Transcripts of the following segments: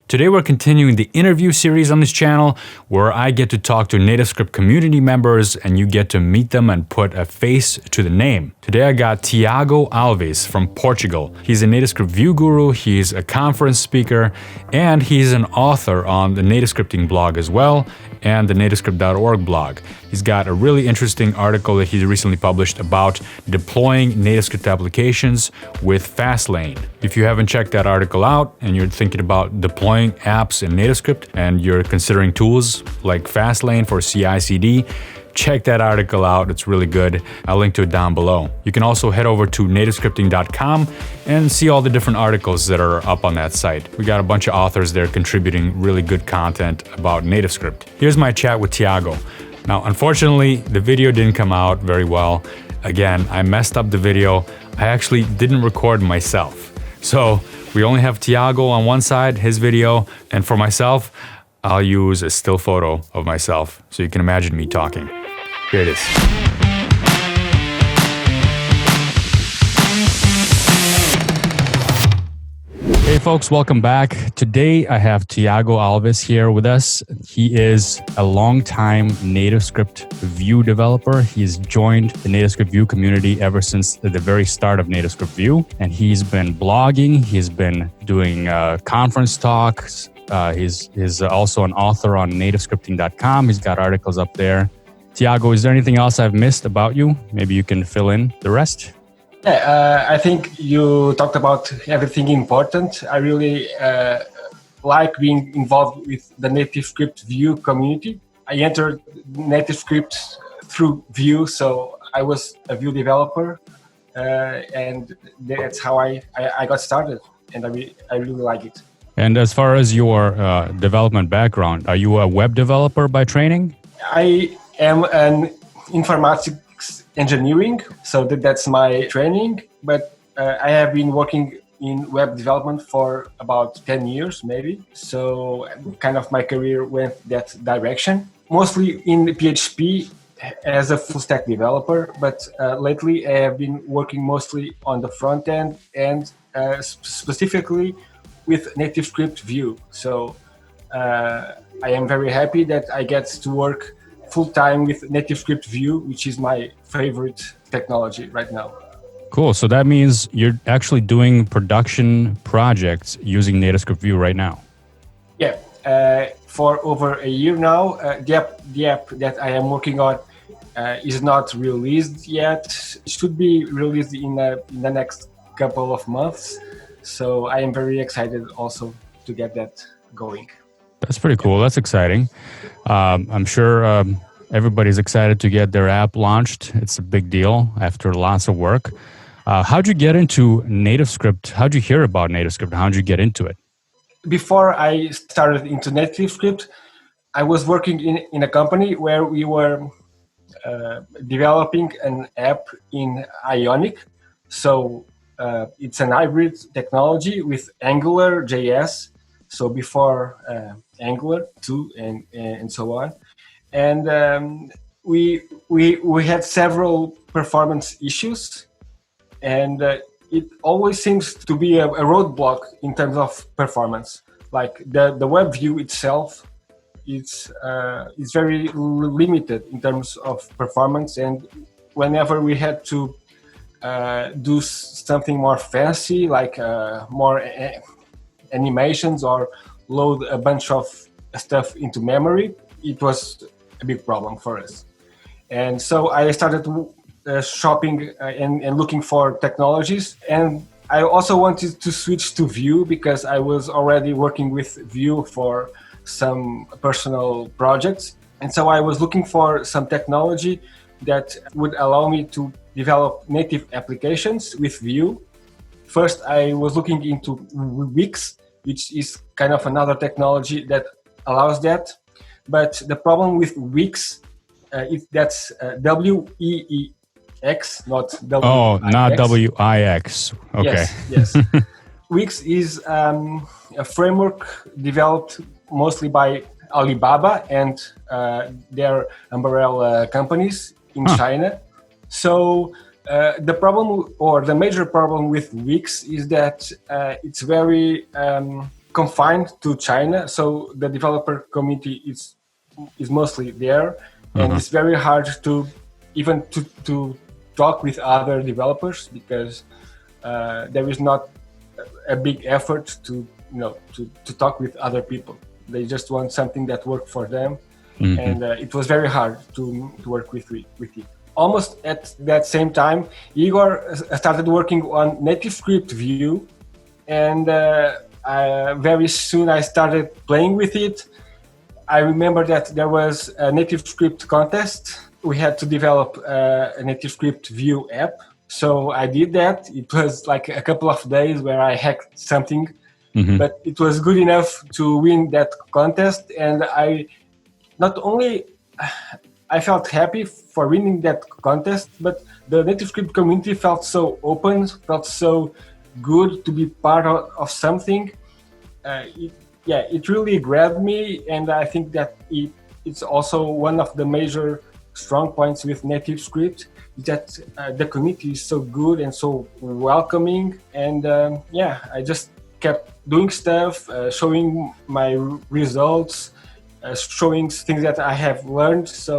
Today we're continuing the interview series on this channel where I get to talk to NativeScript community members and you get to meet them and put a face to the name. Today I got Tiago Alves from Portugal. He's a NativeScript Vue guru, he's a conference speaker, and he's an author on the NativeScripting blog as well and the nativescript.org blog. He's got a really interesting article that he recently published about deploying NativeScript applications with Fastlane. If you haven't checked that article out and you're thinking about deploying apps in NativeScript and you're considering tools like Fastlane for CI/CD, check that article out. It's really good. I'll link to it down below. You can also head over to nativescripting.com and see all the different articles that are up on that site. We got a bunch of authors there contributing really good content about NativeScript. Here's my chat with Tiago. Now, unfortunately, the video didn't come out very well. Again, I messed up the video. I actually didn't record myself. So we only have Tiago on one side, his video, and for myself, I'll use a still photo of myself so you can imagine me talking. Here it is. Hey folks, welcome back. Today I have Tiago Alves here with us. He is a longtime NativeScript Vue developer. He's joined the NativeScript Vue community ever since the very start of NativeScript Vue. And he's been blogging, he's been doing conference talks. He's also an author on nativescripting.com. He's got articles up there. Tiago, is there anything else I've missed about you? Maybe you can fill in the rest. Yeah, I think you talked about everything important. I really like being involved with the NativeScript Vue community. I entered NativeScript through Vue, so I was a Vue developer, and that's how I got started, and I really like it. And as far as your development background, are you a web developer by training? I am an informatics engineering, so that's my training. But I have been working in web development for about 10 years, maybe. So kind of my career went that direction. Mostly in PHP as a full stack developer, but lately I have been working mostly on the front end and specifically with NativeScript Vue. So I am very happy that I get to work full-time with NativeScript Vue, which is my favorite technology right now. Cool. So that means you're actually doing production projects using NativeScript Vue right now. Yeah. For over a year now, the app that I am working on is not released yet. It should be released in the next couple of months. So I am very excited also to get that going. That's pretty cool. That's exciting. I'm sure everybody's excited to get their app launched. It's a big deal after lots of work. How'd you get into NativeScript? How'd you hear about NativeScript? How'd you get into it? Before I started into NativeScript, I was working in a company where we were developing an app in Ionic. So it's an hybrid technology with Angular JS. So before Angular 2 and so on. And we had several performance issues, and it always seems to be a roadblock in terms of performance. Like the web view itself, it's very limited in terms of performance, and whenever we had to do something more fancy, like more animations or load a bunch of stuff into memory, it was a big problem for us. And so I started shopping and looking for technologies. And I also wanted to switch to Vue because I was already working with Vue for some personal projects. And so I was looking for some technology that would allow me to develop native applications with Vue. First, I was looking into Wix, which is kind of another technology that allows that. But the problem with Wix, that's W-E-E-X, not W-I-X. Oh, not W-I-X. Okay. Yes. Wix is a framework developed mostly by Alibaba and their umbrella companies in China. So the problem, or the major problem with Wix is that it's very confined to China, so the developer community is mostly there, and it's very hard to even to talk with other developers because there is not a big effort to talk with other people. They just want something that works for them, and it was very hard to work with it. Almost at that same time, Igor started working on NativeScript Vue, and very soon I started playing with it. I remember that there was a NativeScript contest. We had to develop a NativeScript Vue app. So I did that. It was like a couple of days where I hacked something, but it was good enough to win that contest. And I felt happy for winning that contest, but the NativeScript community felt so open, felt so good to be part of something. It really grabbed me, and I think that it's also one of the major strong points with NativeScript, that the community is so good and so welcoming. And I just kept doing stuff, showing my results, showing things that I have learned. So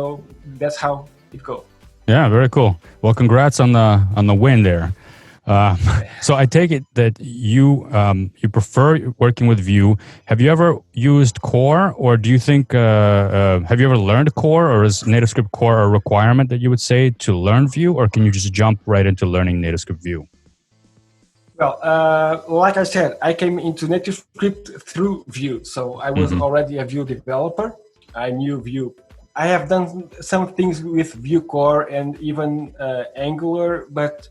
that's how it goes. Yeah, very cool. Well, congrats on the win there. So I take it that you prefer working with Vue. Have you ever used Core, or do you think have you ever learned Core, or is NativeScript Core a requirement that you would say to learn Vue, or can you just jump right into learning NativeScript Vue? Well, like I said, I came into NativeScript through Vue, so I was already a Vue developer. I knew Vue. I have done some things with Vue Core and even Angular, but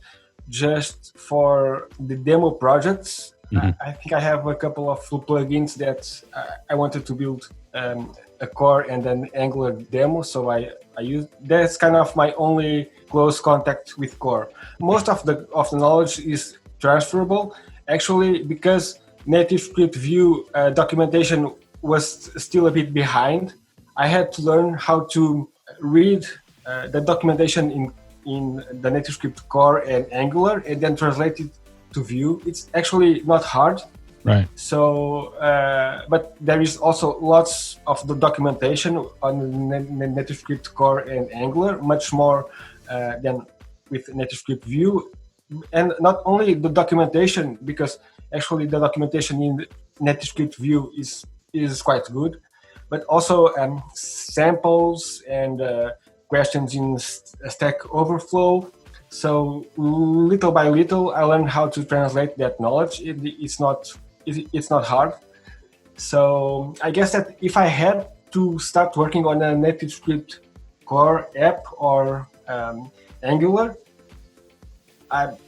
just for the demo projects. I think I have a couple of plugins that I wanted to build a Core and an Angular demo, so I use. That's kind of my only close contact with Core. Most of the knowledge is transferable, actually, because NativeScript Vue documentation was still a bit behind. I had to learn how to read the documentation in the NativeScript Core and Angular, and then translate it to Vue. It's actually not hard. Right. So, but there is also lots of the documentation on NativeScript Core and Angular, much more than with NativeScript Vue. And not only the documentation, because actually the documentation in NativeScript Vue is quite good, but also samples and questions in Stack Overflow. So little by little, I learned how to translate that knowledge. It's not hard. So I guess that if I had to start working on a NativeScript Core app or Angular,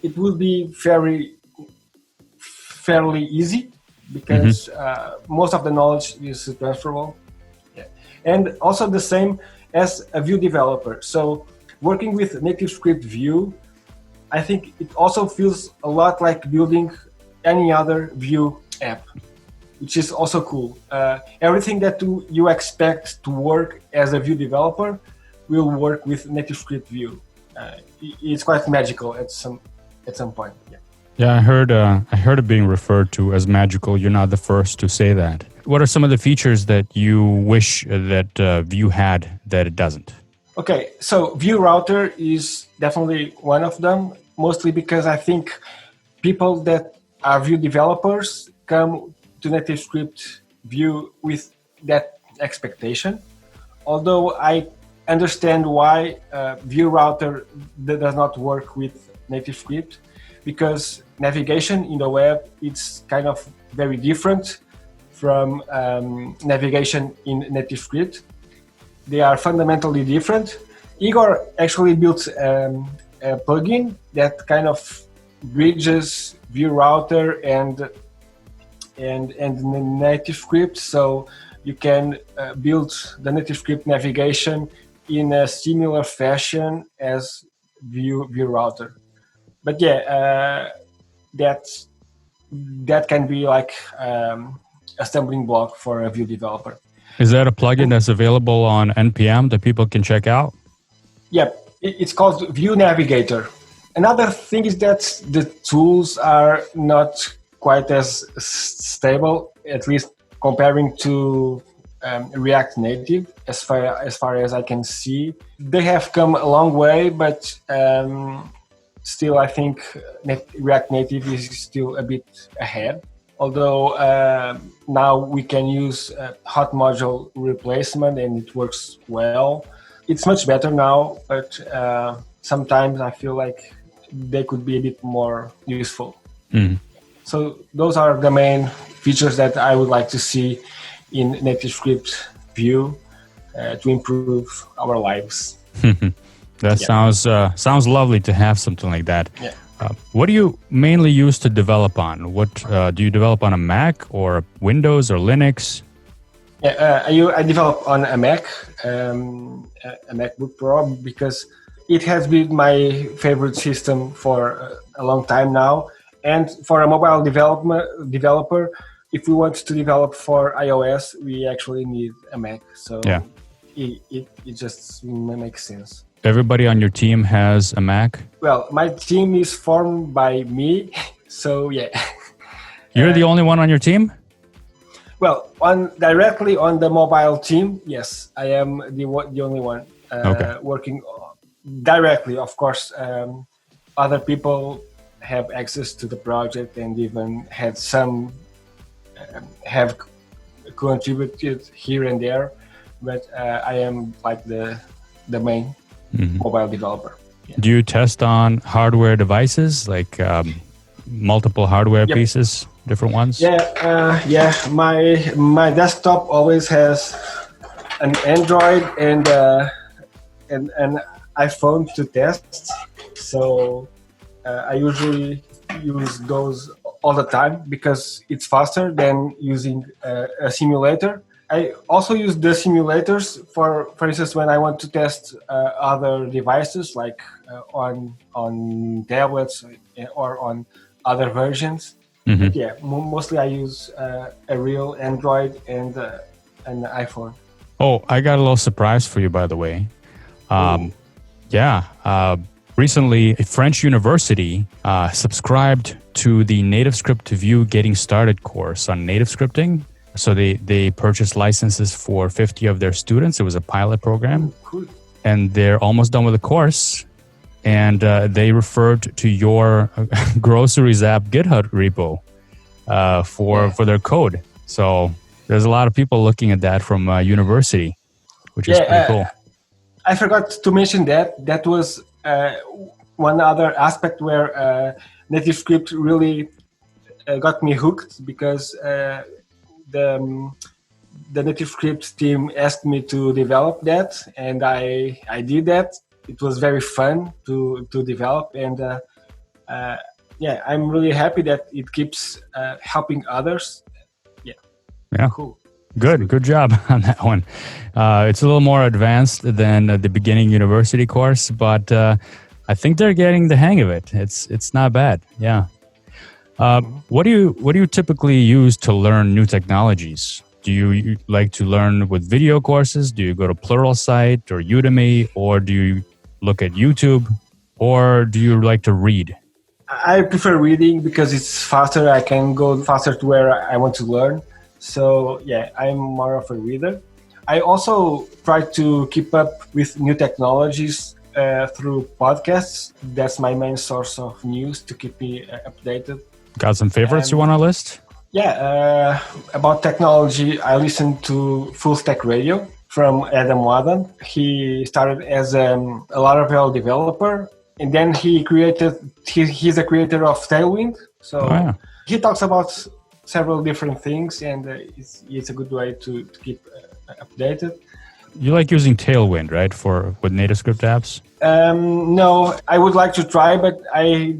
it would be fairly easy, because most of the knowledge is transferable. Yeah. And also the same as a Vue developer. So working with NativeScript Vue, I think it also feels a lot like building any other Vue app, which is also cool. Everything that you expect to work as a Vue developer will work with NativeScript Vue. It's quite magical at some point. Yeah. Yeah, I heard it being referred to as magical. You're not the first to say that. What are some of the features that you wish that Vue had that it doesn't? Okay, so Vue Router is definitely one of them, mostly because I think people that are Vue developers come to NativeScript Vue with that expectation. Although I understand why Vue Router does not work with NativeScript, because navigation in the web, it's kind of very different from navigation in NativeScript. They are fundamentally different. Igor actually built a plugin that kind of bridges Vue Router and NativeScript, so you can build the NativeScript navigation in a similar fashion as Vue Router. But yeah, that can be like a stumbling block for a Vue developer. Is that a plugin that's available on NPM that people can check out? Yeah, it's called Vue Navigator. Another thing is that the tools are not quite as stable at least comparing to React Native, as far as I can see. They have come a long way, but still I think React Native is still a bit ahead. Although now we can use hot module replacement and it works well. It's much better now, but sometimes I feel like they could be a bit more useful. So those are the main features that I would like to see in NativeScript Vue to improve our lives. That sounds lovely to have something like that. Yeah. What do you mainly use to develop on? What do you develop on a Mac or Windows or Linux? Yeah, I develop on a Mac, a MacBook Pro, because it has been my favorite system for a long time now. And for a mobile developer, if we want to develop for iOS, we actually need a Mac. So yeah. it just makes sense. Everybody on your team has a Mac? Well, my team is formed by me, so yeah. You're the only one on your team? Well, directly on the mobile team, yes, I am the only one working directly. Of course, other people have access to the project and even had some have contributed here and there, but I am like the main mobile developer. Yeah. Do you test on hardware devices, like multiple hardware pieces, different ones? Yeah. My desktop always has an Android and an iPhone to test. So I usually use those all the time because it's faster than using a simulator. I also use the simulators for instance, when I want to test other devices, like on tablets or on other versions. But yeah, mostly I use a real Android and an iPhone. Oh, I got a little surprise for you, by the way. Recently, a French university subscribed to the NativeScript Vue Getting Started course on NativeScripting. So they purchased licenses for 50 of their students. It was a pilot program. Cool. And they're almost done with the course. And they referred to your groceries app GitHub repo for their code. So there's a lot of people looking at that from university, which is pretty cool. I forgot to mention that. That was one other aspect where NativeScript really got me hooked, because the NativeScript team asked me to develop that, and I did that. It was very fun to develop, and I'm really happy that it keeps helping others. Yeah. Cool. Good job on that one. It's a little more advanced than the beginning university course, but I think they're getting the hang of it. It's not bad. Yeah. What do you typically use to learn new technologies? Do you like to learn with video courses? Do you go to Pluralsight or Udemy, or do you look at YouTube, or do you like to read? I prefer reading because it's faster. I can go faster to where I want to learn. So yeah, I'm more of a reader. I also try to keep up with new technologies through podcasts. That's my main source of news to keep me updated. Got some favorites you want to list? Yeah, about technology, I listen to Full Stack Radio from Adam Wadden. He started as a Laravel developer, and then he's a creator of Tailwind. So he talks about several different things, and it's a good way to keep updated. You like using Tailwind, right, with NativeScript apps? No, I would like to try, but I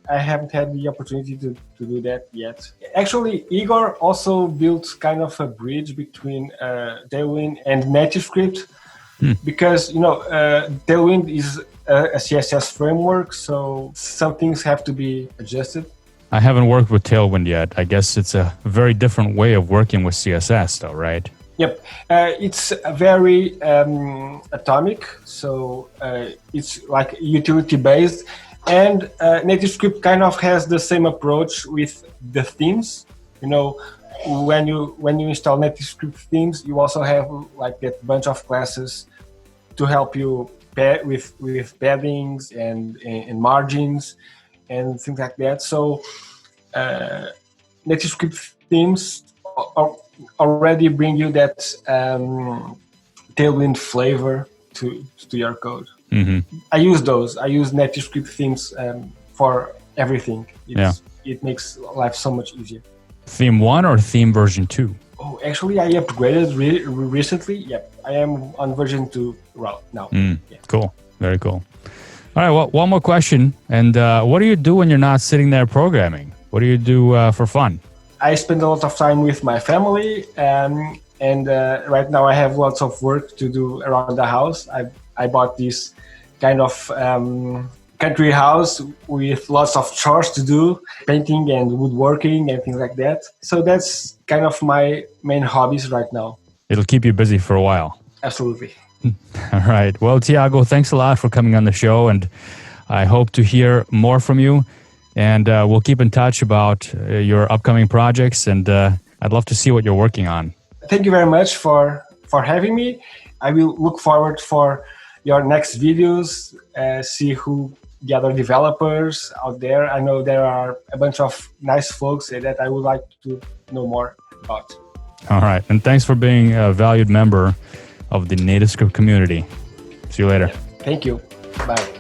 haven't had the opportunity to do that yet. Actually, Igor also built kind of a bridge between Tailwind and NativeScript, because Tailwind is a CSS framework, so some things have to be adjusted. I haven't worked with Tailwind yet. I guess it's a very different way of working with CSS, though, right? Yep, it's very atomic, so it's like utility-based, and NativeScript kind of has the same approach with the themes. when you install NativeScript themes, you also have like that bunch of classes to help you with paddings and margins and things like that. So NativeScript themes already bring you that Tailwind flavor to your code. I use those. I use NativeScript themes for everything. It makes life so much easier. Theme 1 or theme version 2? Oh, actually, I upgraded recently. Yep, I am on version 2 now. Cool. Very cool. All right, well, one more question. And what do you do when you're not sitting there programming? What do you do for fun? I spend a lot of time with my family, and right now I have lots of work to do around the house. I bought this kind of country house with lots of chores to do, painting and woodworking and things like that. So that's kind of my main hobbies right now. It'll keep you busy for a while. Absolutely. All right. Well, Tiago, thanks a lot for coming on the show, and I hope to hear more from you. And we'll keep in touch about your upcoming projects, and I'd love to see what you're working on. Thank you very much for having me. I will look forward for your next videos, see who the other developers out there. I know there are a bunch of nice folks that I would like to know more about. All right. And thanks for being a valued member of the NativeScript community. See you later. Thank you. Bye.